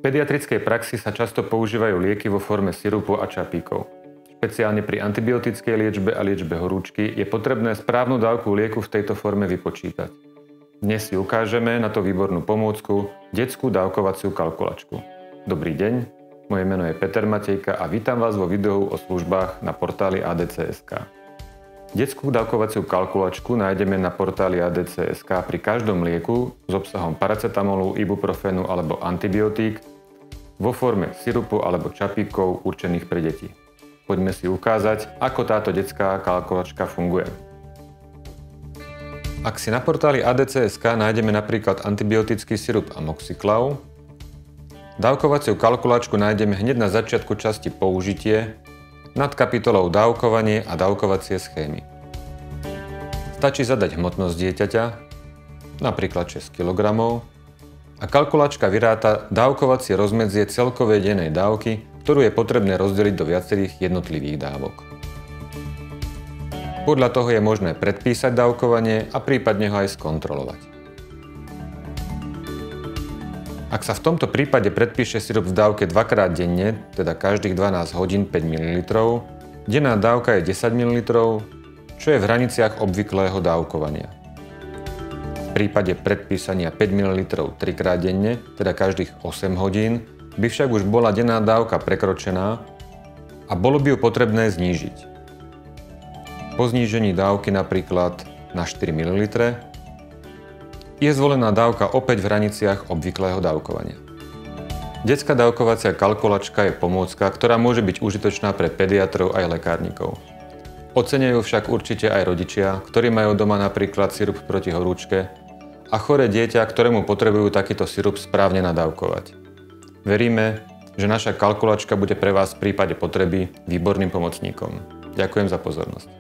V pediatrickej praxi sa často používajú lieky vo forme sirupu a čapíkov. Špeciálne pri antibiotickej liečbe a liečbe horúčky je potrebné správnu dávku lieku v tejto forme vypočítať. Dnes si ukážeme na to výbornú pomôcku detskú dávkovaciu kalkulačku. Dobrý deň, moje meno je Peter Matejka a vítam vás vo videu o službách na portáli ADC.sk. Detskú dávkovaciu kalkulačku nájdeme na portáli ADC.sk pri každom lieku s obsahom paracetamolu, ibuprofenu alebo antibiotík vo forme sirupu alebo čapíkov určených pre deti. Poďme si ukázať, ako táto detská kalkulačka funguje. Ak si na portáli ADC.sk nájdeme napríklad antibiotický sirup Amoxiclav, dávkovaciu kalkulačku nájdeme hneď na začiatku časti Použitie nad kapitolou Dávkovanie a dávkovacie schémy. Stačí zadať hmotnosť dieťaťa, napríklad 6 kg, a kalkulačka vyráta dávkovacie rozmedzie celkovej dennej dávky, ktorú je potrebné rozdeliť do viacerých jednotlivých dávok. Podľa toho je možné predpísať dávkovanie a prípadne ho aj skontrolovať. Ak sa v tomto prípade predpíše sirup v dávke dvakrát denne, teda každých 12 hodín 5 ml, denná dávka je 10 ml, čo je v hraniciach obvyklého dávkovania. V prípade predpísania 5 ml 3 krát denne, teda každých 8 hodín, by však už bola denná dávka prekročená a bolo by ju potrebné znížiť. Po znížení dávky napríklad na 4 ml je zvolená dávka opäť v hraniciach obvyklého dávkovania. Detská dávkovacia kalkulačka je pomôcka, ktorá môže byť užitočná pre pediatrov aj lekárnikov. Oceňujú však určite aj rodičia, ktorí majú doma napríklad sirup proti horúčke a choré dieťa, ktorému potrebujú takýto sirup správne nadávkovať. Veríme, že naša kalkulačka bude pre vás v prípade potreby výborným pomocníkom. Ďakujem za pozornosť.